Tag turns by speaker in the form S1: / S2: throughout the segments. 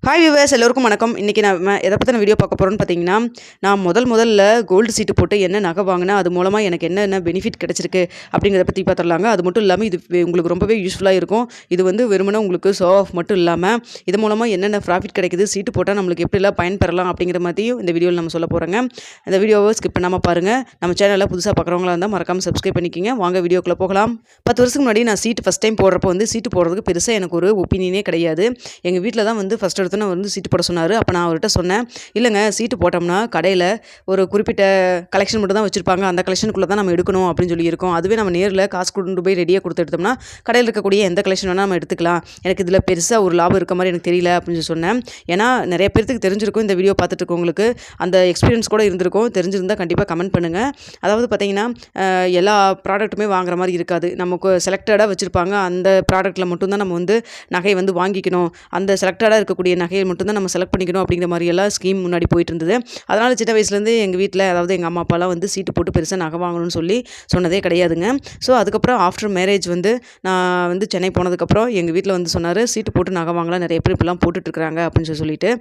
S1: Hi viewers, எல்லோருக்கும் வணக்கம். இன்றைக்கி நான் எதை பற்றின வீடியோ பார்க்க போகிறோன்னு பார்த்தீங்கன்னா, நான் முதல்ல கோல்டு சீட்டு போட்டு என்ன நகை வாங்கினேன், அது மூலமாக எனக்கு என்னென்ன பெனிஃபிட் கிடச்சிருக்கு அப்படிங்கிறத பற்றி பார்த்துடலாங்க. அது மட்டும் இல்லாமல் இது உங்களுக்கு ரொம்பவே யூஸ்ஃபுல்லாக இருக்கும். இது வெறுமனே உங்களுக்கு ஷோ ஆஃப் மட்டும் இல்லாமல் இது மூலமாக என்னென்ன ப்ராஃபிட் கிடைக்குது, சீட்டு போட்டால் நம்மளுக்கு எப்படிலாம் பயன்பெறலாம் அப்படிங்கிற மாதிரியும் இந்த வீடியோவில் நம்ம சொல்ல போகிறோங்க. இந்த வீடியோவை ஸ்கிப் பண்ணாமல் பாருங்கள். நம்ம சேனலில் புதுசாக பார்க்குறவங்களா இருந்தால் மறக்காமல் சப்ஸ்கிரைப் பண்ணிக்கிங்க. வாங்க வீடியோக்குள்ளே போகலாம். 10 வருஷத்துக்கு முன்னாடி நான் சீட்டு ஃபஸ்ட் டைம் போடுறப்போ சீட்டு போடுறதுக்கு பெருசாக எனக்கு ஒரு ஒப்பீனியனே கிடையாது. எங்கள் வீட்டில் தான் ஃபஸ்ட் எடுத்து சீட்டு போட சொன்னார். அப்போ நான் அவர்கிட்ட சொன்னேன், இல்லைங்க சீட்டு போட்டோம்னா கடையில் ஒரு குறிப்பிட்ட கலெக்ஷன் மட்டும் தான் வச்சுருப்பாங்க, அந்த கலெக்ஷனுக்குள்ளே தான் நம்ம எடுக்கணும் அப்படின்னு சொல்லி இருக்கோம். அதுவே நம்ம நேரில் காசு கொண்டு போய் ரெடியாக கொடுத்து எடுத்தோம்னா கடையில் இருக்கக்கூடிய எந்த கலெக்ஷன் வேணால் நம்ம எடுத்துக்கலாம். எனக்கு இதில் பெருசாக ஒரு லாபம் இருக்க மாதிரி எனக்கு தெரியல அப்படின்னு சொல்லி சொன்னேன். ஏன்னா நிறைய பேருக்கு தெரிஞ்சிருக்கும், இந்த வீடியோ பார்த்துட்டு இருக்கவங்களுக்கு அந்த எக்ஸ்பீரியன்ஸ் கூட இருந்திருக்கும். தெரிஞ்சிருந்தால் கண்டிப்பாக கமெண்ட் பண்ணுங்கள். அதாவது பார்த்தீங்கன்னா எல்லா ப்ராடக்ட்டுமே வாங்குற மாதிரி இருக்காது. நமக்கு செலக்டடாக வச்சுருப்பாங்க. அந்த ப்ராடக்ட்டில் மட்டும்தான் நம்ம நகை வாங்கிக்கணும். அந்த செலக்டடாக இருக்கக்கூடிய நகையை மட்டும்தான் நம்ம செலக்ட் பண்ணிக்கணும் அப்படிங்கிற மாதிரியெல்லாம் ஸ்கீம் முன்னாடி போயிட்டு இருந்தது. அதனால் சின்ன வயசுலேருந்து எங்கள் வீட்டில், அதாவது எங்கள் அம்மா அப்பாலாம் சீட்டு போட்டு பெருசாக நகை வாங்கணும்னு சொல்லி சொன்னதே கிடையாதுங்க. ஸோ அதுக்கப்புறம் ஆஃப்டர் மேரேஜ் நான் சென்னை போனதுக்கப்புறம் எங்கள் வீட்டில் சொன்னார், சீட்டு போட்டு நகை வாங்கலாம், நிறைய பேர் இப்படிலாம் போட்டுட்ருக்காங்க அப்படின்னு சொல்லிட்டு.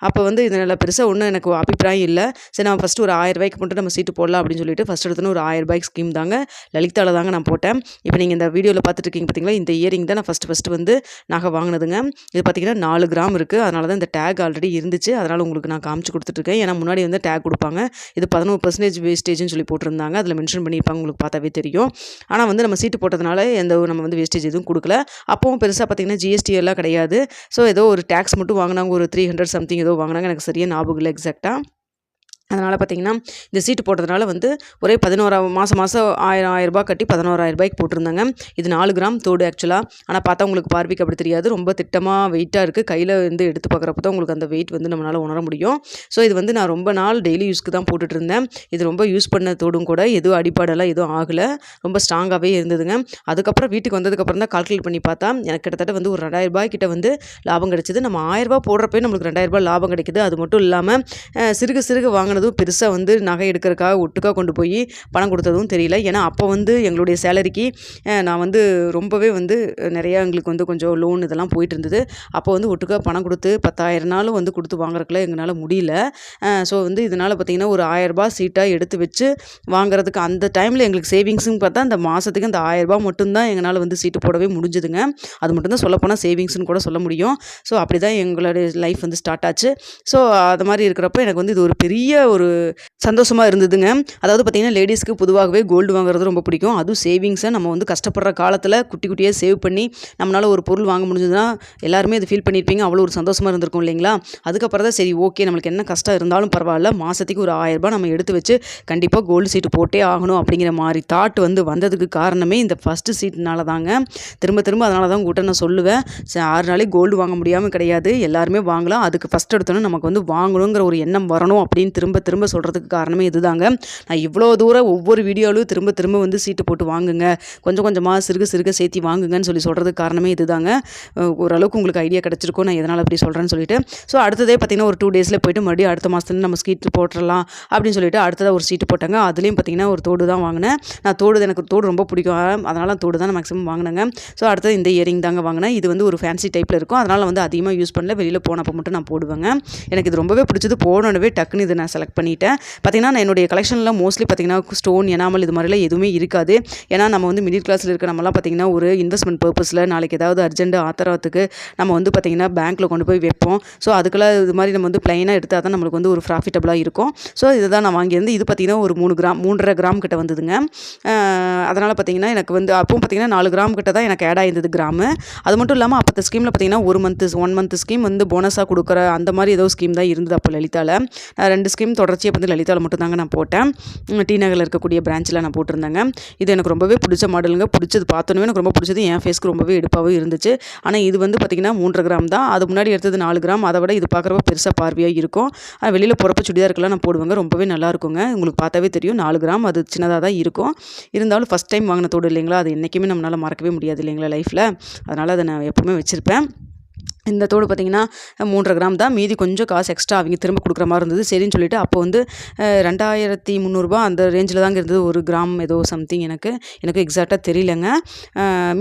S1: அப்போ இதில் பெருசாக ஒன்றும் எனக்கு அபிப்பிராயம் இல்லை. சரி, நம்ம ஃபஸ்ட்டு ஒரு 1000 ரூபாய்க்கு மட்டும் நம்ம சீட்டு போடலாம் அப்படின்னு சொல்லிட்டு ஃபஸ்ட் எடுத்துன்னு ஒரு 1000 ரூபாய்க்கு ஸ்கீம் தாங்க லலிதாவில் தாங்க நான் போட்டேன். இப்போ நீங்கள் இந்த வீடியோவில் பார்த்துட்டு இருக்கீங்க பார்த்தீங்களா, இந்த இயரிங் தான் நான் ஃபஸ்ட்டு நகை வாங்கினதுங்க. இது பார்த்தீங்கன்னா 4 கிராம் இருக்குது. அதனால தான் இந்த டேக் ஆல்ரெடி இருந்துச்சு. அதனால் உங்களுக்கு நான் காமிச்சு கொடுத்துட்ருக்கேன். ஏன்னா முன்னாடி டேக் கொடுப்பாங்க. இது 11% வேஸ்டேஜ்னு சொல்லி போட்டிருந்தாங்க. அதில் மென்ஷன் பண்ணியிருப்பாங்க, உங்களுக்கு பார்த்தாவே தெரியும். ஆனால் நம்ம சீட்டு போட்டதுனால எந்த நம்ம வேஸ்டேஜ் எதுவும் கொடுக்கல. அப்பவும் பெருசாக பார்த்தீங்கன்னா ஜிஎஸ்டி எல்லாம் கிடையாது. ஸோ ஏதோ ஒரு டேக்ஸ் மட்டும் வாங்கினாங்க, ஒரு 300 சம்திங் ஏதோ வாங்கினாங்க. எனக்கு சரியாக ஞாபகம் இல்லை எக்ஸாக்டாக. அதனால் பார்த்தீங்கன்னா இந்த சீட்டு போட்டதுனால ஒரே 11 மாதம் 1000 ரூபாய் கட்டி 11,000 ரூபாய்க்கு போட்டிருந்தாங்க. இது 4 கிராம் தோடு ஆக்சுவலாக. ஆனால் பார்த்தா உங்களுக்கு பார்வைக்கு அப்படி தெரியாது. ரொம்ப திட்டமாக வெயிட்டாக இருக்குது. கையில் எடுத்து பார்க்குறப்ப தான் உங்களுக்கு அந்த வெயிட் நம்மளால் உணர முடியும். ஸோ இது நான் ரொம்ப நாள் டெய்லி யூஸ்க்கு தான் போட்டுட்டு இருந்தேன். இது ரொம்ப யூஸ் பண்ண தோடும் கூட. எதுவும் அடிப்பாடெல்லாம் எதுவும் ஆகலை. ரொம்ப ஸ்ட்ராங்காகவே இருந்ததுங்க. அதுக்கப்புறம் வீட்டுக்கு வந்ததுக்கப்புறம் தான் கால்குலேட் பண்ணி பார்த்தா எனக்கு கிட்டத்தட்ட ஒரு 2000 ரூபாய் கிட்ட லாபம் கிடைச்சிது. நம்ம 1000 ரூபாய் போடுறப்பே நம்மளுக்கு 2000 ரூபாய் லாபம் கிடைக்குது. அது மட்டும் இல்லாமல் சிறுக வாங்கினது பெருசாக நகை எடுக்கிறதுக்காக ஒட்டுக்காக கொண்டு போய் பணம் கொடுத்ததும் தெரியல. ஏன்னா அப்போ எங்களுடைய சேலரிக்கு நான் ரொம்பவே நிறையா எங்களுக்கு கொஞ்சம் லோன் இதெல்லாம் போயிட்டு இருந்தது. அப்போ ஒட்டுக்காக பணம் கொடுத்து 10,000 கொடுத்து வாங்குறதுக்குள்ள எங்களால் முடியல. ஸோ இதனால் பார்த்திங்கன்னா ஒரு 1000 ரூபாய் சீட்டாக எடுத்து வச்சு வாங்குறதுக்கு அந்த டைமில் எங்களுக்கு சேவிங்ஸுன்னு பார்த்தா அந்த மாதத்துக்கு அந்த 1000 ரூபாய் மட்டும்தான் எங்களால் சீட்டு போடவே முடிஞ்சுதுங்க. அது மட்டும்தான் சொல்லப்போனால் சேவிங்ஸ்னு கூட சொல்ல முடியும். ஸோ அப்படி தான் எங்களுடைய லைஃப் ஸ்டார்ட் ஆச்சு. ஸோ அது மாதிரி இருக்கிறப்ப எனக்கு இது ஒரு பெரிய ஒரு சந்தோஷமாக இருந்ததுங்க. அதாவது பார்த்திங்கன்னா லேடிஸ்க்கு பொதுவாகவே கோல்டு வாங்குறது ரொம்ப பிடிக்கும். அதுவும் சேவிங்ஸை நம்ம கஷ்டப்படுற காலத்தில் குட்டி குட்டியாக சேவ் பண்ணி நம்மளால் ஒரு பொருள் வாங்க முடிஞ்சதுன்னா எல்லாருமே அது ஃபீல் பண்ணியிருப்பீங்க. அவ்வளோ ஒரு சந்தோஷமாக இருந்திருக்கும் இல்லைங்களா? அதுக்கப்புறம் தான் சரி, ஓகே, நம்மளுக்கு என்ன கஷ்டம் இருந்தாலும் பரவாயில்ல, மாதத்துக்கு ஒரு 1000 ரூபாய் நம்ம எடுத்து வச்சு கண்டிப்பாக கோல்டு சீட்டு போட்டே ஆகணும் அப்படிங்கிற மாதிரி தாட் வந்ததுக்கு காரணமே இந்த ஃபஸ்ட்டு சீட்னால தாங்க. திரும்ப அதனால தான் உங்கள்கிட்ட நான் சொல்லுவேன், 6 நாளைக்கு கோல்டு வாங்க முடியாமல் கிடையாது, எல்லாருமே வாங்கலாம். அதுக்கு ஃபஸ்ட் எடுத்தோன்னே நமக்கு வாங்கணுங்கிற ஒரு எண்ணம் வரணும் அப்படின்னு திரும்ப சொல்கிறதுக்கு காரணமே இதுதாங்க. நான் இவ்வளோ தூரம் ஒவ்வொரு வீடியோவிலும் திரும்ப சீட்டு போட்டு வாங்குங்க, கொஞ்சமாக சிறுக சேர்த்தி வாங்குங்கன்னு சொல்கிறதுக்கு காரணமே இதுதாங்க. ஓரளவுக்கு உங்களுக்கு ஐடியா கிடச்சிருக்கும் நான் எதனால் அப்படி சொல்கிறேன்னு சொல்லிட்டு. ஸோ அடுத்ததே பார்த்திங்கன்னா ஒரு 2 டேஸில் போய்ட்டு மறுபடியும் அடுத்த மாதத்துல நம்ம சீட்டு போட்டுடலாம் அப்படின்னு சொல்லிட்டு அடுத்ததாக ஒரு சீட்டு போட்டாங்க. அதுலேயும் பார்த்திங்கன்னா ஒரு தோடு தான் வாங்கினேன். எனக்கு தோடு ரொம்ப பிடிக்கும். அதனால் தோடு தான் நான் மேக்ஸிமம் வாங்கினேங்க. ஸோ அடுத்தது இந்த இயரிங் தாங்க வாங்கினேன். இது ஒரு ஃபேன்சி டைப்பில் இருக்கும். அதனால் அதிகமாக யூஸ் பண்ணல, வெளியில் போனப்போ மட்டும் நான் போடுவேங்க. எனக்கு இது ரொம்பவே பிடிச்சது. போனோடவே டக்குன்னு இதை நான் செலக்ட் பண்ணிட்டேன். பார்த்திங்கன்னா நான் என்னுடைய கலெக்ஷனில் மோஸ்ட்லி பார்த்திங்கன்னா ஸ்டோன், எனாமல் இது மாதிரிலாம் எதுவுமே இருக்காது. ஏன்னா நம்ம மிடில் கிளாஸில் இருக்க நம்மலாம் பார்த்திங்கன்னா ஒரு இன்வெஸ்ட்மெண்ட் பர்பஸில் நாளைக்கு ஏதாவது அர்ஜென்ட் ஆத்திரத்துக்கு நம்ம பார்த்திங்கன்னா பேங்க்கில் கொண்டு போய் வைப்போம். ஸோ அதுக்கெல்லாம் இது மாதிரி நம்ம ப்ளைனாக எடுத்தால் தான் நம்மளுக்கு ஒரு ப்ராஃபிட்டபுளாக இருக்கும். ஸோ இதை தான் நான் வாங்கியிருந்து. இது பார்த்திங்கன்னா ஒரு 3.5 கிராம் கிட்ட வந்ததுங்க. அதனால் பார்த்திங்கன்னா எனக்கு அப்பவும் பார்த்திங்கன்னா 4 கிராம் கிட்ட தான் எனக்கு ஆட் ஆயிருந்தது கிராமு. அது மட்டும் இல்லாமல் அப்போ ஸ்கீமில் பார்த்திங்கன்னா 1 மந்த் ஸ்கீம் போனஸாக கொடுக்குற அந்த மாதிரி ஏதோ ஸ்கீம் தான் இருந்தது அப்போ லலிதாவில். 2 ஸ்கீம் தொடர்ச்சியாக லலிதாவில் மட்டும் தாங்க நான் போட்டேன். டி நகரில் இருக்கக்கூடிய பிரான்ச்சில் நான் போட்டிருந்தேங்க. இது எனக்கு ரொம்பவே பிடிச்ச மாடலுங்க. பிடிச்சது பார்த்தோன்னே எனக்கு ரொம்ப பிடிச்சது. என் ஃபேஸ்க்கு ரொம்பவே எடுப்பாகவும் இருந்துச்சு. ஆனால் இது பார்த்திங்கன்னா 3.5 கிராம் தான். அது முன்னாடி எடுத்தது 4 கிராம். அதை விட இது பார்க்குறப்ப பெருசாக பார்வையாக இருக்கும். வெளியில் போகிறப்ப சுடிதாருக்கெல்லாம் நான் போடுவேங்க. ரொம்பவே நல்லாயிருக்குங்க. உங்களுக்கு பார்த்தாவே தெரியும் 4 கிராம் அது சின்னதாக தான் இருக்கும். இருந்தாலும் ஃபஸ்ட் டைம் வாங்கின தோடு இல்லைங்களா, அது என்றைக்குமே நம்மளால் மறக்கவே முடியாது இல்லைங்களா லைஃப்பில். அதனால் அதை நான் எப்போவுமே வச்சுருப்பேன். இந்த தோடு பார்த்திங்கன்னா 3.5 கிராம் தான். மீதி கொஞ்சம் காசு எக்ஸ்ட்ரா அவங்க திரும்ப கொடுக்குற மாதிரி இருந்தது. சரின்னு சொல்லிட்டு அப்போ வந்து 2300 அந்த ரேஞ்சில் தாங்க இருந்தது. 1 கிராம் ஏதோ சம்திங் எனக்கு எக்ஸாக்டாக தெரியலங்க.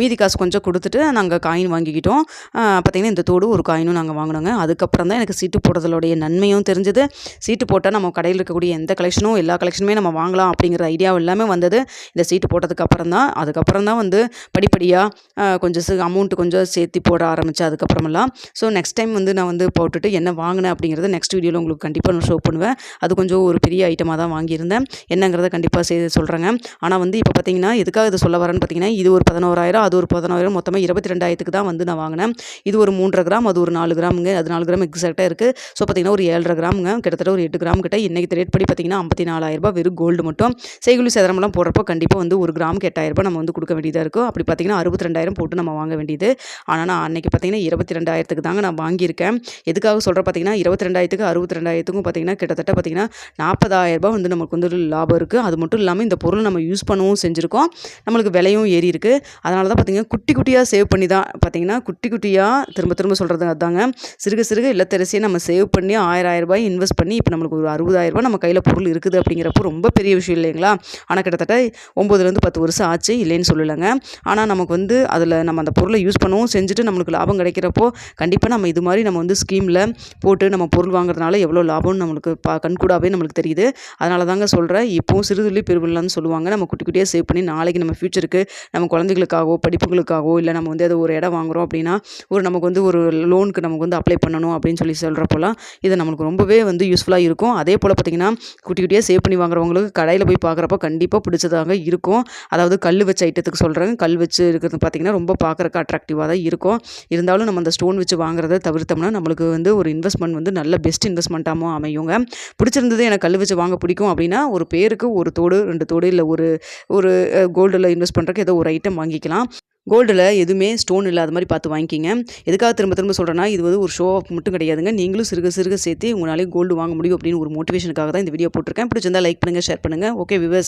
S1: மீதி காசு கொஞ்சம் கொடுத்துட்டு நாங்கள் காயின் வாங்கிக்கிட்டோம். பார்த்திங்கன்னா இந்த தோடு ஒரு காயினும் நாங்கள் வாங்கினோங்க. அதுக்கப்புறம் தான் எனக்கு சீட்டு போடுறதோடைய நன்மையும் தெரிஞ்சது. சீட்டு போட்டால் நம்ம கடையில் இருக்கக்கூடிய எந்த கலெக்ஷனும் எல்லா கலெக்ஷனுமே நம்ம வாங்கலாம் அப்படிங்கிற ஐடியா எல்லாமே வந்தது இந்த சீட்டு போட்டதுக்கப்புறம் தான். அதுக்கப்புறம் தான் வந்து படிப்படியாக கொஞ்சம் அமௌண்ட்டு கொஞ்சம் சேர்த்து போட ஆரம்பித்தேன் அதுக்கப்புறமெல்லாம். ஸோ நெக்ஸ்ட் டைம் வந்து நான் வந்து போட்டுட்டு என்ன வாங்கினேன் அப்படிங்கிறத நெக்ஸ்ட் வீடியோவில் உங்களுக்கு கண்டிப்பாக நான் ஷோ பண்ணுவேன். அது கொஞ்சம் ஒரு பெரிய ஐட்டமாக தான் வாங்கியிருந்தேன். என்னங்கிறத கண்டிப்பாக சொல்கிறேங்க. ஆனால் வந்து இப்போ பார்த்தீங்கன்னா எதுக்காக இதை சொல்ல வரேன்னு பார்த்தீங்கன்னா, இது ஒரு 11,000 அது ஒரு 11,000 மொத்தமாக 22,000க்கு தான் வந்து நான் வாங்கினேன். இது ஒரு 3.5 கிராம் அது ஒரு 4 கிராமுங்க. அது 4 கிராம் எக்ஸாக்டாக இருக்குது. ஸோ பார்த்தீங்கன்னா ஒரு 7.5 கிராமுங்க. கிட்டத்தட்ட ஒரு 8 கிராம் கிட்ட இன்றைக்கி ரேட் படி பார்த்தீங்கன்னா 54,000 வெறும் கோல்டு மட்டும். செய்குலி சேதாரமெல்லாம் போடுறப்போ கண்டிப்பாக வந்து ஒரு கிராமுக்கு 8,000 நம்ம வந்து கொடுக்க வேண்டியதாக இருக்கும். அப்படி பார்த்தீங்கன்னா 62,000 போட்டு நம்ம வாங்க வேண்டியது. ஆனால் நான் அன்றைக்கி பார்த்தீங்கன்னா 22,000க்கு தாங்க நான் வாங்கியிருக்கேன். எதுக்காக சொல்கிறேன் பார்த்தீங்கன்னா 22,000க்கு 62,000க்கும் பார்த்தீங்கன்னா கிட்டத்தட்ட பார்த்தீங்கன்னா 40,000 வந்து நமக்கு வந்து லாபம் இருக்குது. அது மட்டும் இல்லாமல் இந்த பொருள் நம்ம யூஸ் பண்ணவும் செஞ்சுருக்கோம். நம்மளுக்கு விலையும் ஏறி இருக்குது. அதனால தான் பார்த்தீங்கன்னா குட்டி குட்டியாக சேவ் பண்ணி தான் பார்த்தீங்கன்னா குட்டி குட்டியாக திரும்ப சொல்கிறது அதாங்க. சிறுக சிறுக இல்லத்தரசியை நம்ம சேவ் பண்ணி 1000 ரூபாய் இன்வெஸ்ட் பண்ணி இப்போ நம்மளுக்கு ஒரு 60,000 நம்ம கையில் பொருள் இருக்குது அப்படிங்கிறப்போ ரொம்ப பெரிய விஷயம் இல்லைங்களா? ஆனால் கிட்டத்தட்ட 9லேருந்து 10 வருஷம் ஆச்சு, இல்லைன்னு சொல்லலைங்க. ஆனால் நமக்கு வந்து அதில் நம்ம அந்த பொருளை யூஸ் பண்ணவும் செஞ்சுட்டு நம்மளுக்கு லாபம் கிடைக்கிறப்போ கண்டிப்பாக நம்ம இது மாதிரி நம்ம வந்து ஸ்கீமில் போட்டு நம்ம பொருள் வாங்குறதுனால எவ்வளோ லாபம்னு நம்மளுக்கு கண்கூடாவே நம்மளுக்கு தெரியுது. அதனால தாங்க சொல்கிறேன். இப்போவும் சிறுதுளி பெருவெள்ளம்னு சொல்லுவாங்க. நம்ம குட்டி குட்டியாக சேவ் பண்ணி நாளைக்கு நம்ம ஃப்யூச்சருக்கு நம்ம குழந்தைகளுக்காகவோ படிப்புகளுக்காகவோ இல்லை நம்ம வந்து அதை ஒரு இடம் வாங்குகிறோம் அப்படின்னா நமக்கு வந்து ஒரு லோனுக்கு நமக்கு வந்து அப்ளை பண்ணணும் அப்படின்னு சொல்கிறப்போலாம் இது நம்மளுக்கு ரொம்பவே வந்து யூஸ்ஃபுல்லாக இருக்கும். அதே போல் பார்த்திங்கன்னா குட்டி குட்டியாக சேவ் பண்ணி வாங்குறவங்களுக்கு கடையில் போய் பார்க்குறப்போ கண்டிப்பாக பிடிச்சதாக இருக்கும். அதாவது கல் வச்ச ஐட்டத்துக்கு சொல்கிறேன். கல் வச்சு இருக்கிறது பார்த்திங்கன்னா ரொம்ப பார்க்குறக்கு அட்ராக்டிவாக தான் இருக்கும். இருந்தாலும் நம்ம அந்த ஸ்டோன் வச்சு வாங்குறத தவிர்த்தோம்னா நம்மளுக்கு வந்து ஒரு இன்வெஸ்ட்மெண்ட் வந்து நல்ல பெஸ்ட் இன்வெஸ்ட்மெண்ட்டாகவும் அமையுங்க. பிடிச்சிருந்தது எனக்கு கல் வச்சு வாங்க பிடிக்கும் அப்படின்னா ஒரு பேருக்கு ஒரு தோடு 2 தோடு இல்லை ஒரு கோல்டில் இன்வெஸ்ட் பண்ணுறதுக்கு ஏதோ ஒரு ஐட்டம் வாங்கிக்கலாம். கோல்டில் எதுவுமே ஸ்டோன் இல்லாத மாதிரி பார்த்து வாங்கிக்கிங்க. எதுக்காக திரும்ப சொல்கிறேன்னா இது வந்து ஒரு ஷோ ஆஃப் மட்டும் கிடையாதுங்க. நீங்களும் சிறுக சேர்த்து உங்களாலே கோல்டு வாங்க முடியும் அப்படின்னு ஒரு மோட்டிவேஷனுக்காக தான் இந்த வீடியோ போட்டிருக்கேன். பிடிச்சிருந்தா லைக் பண்ணுங்கள், ஷேர் பண்ணுங்கள். Okay viewers.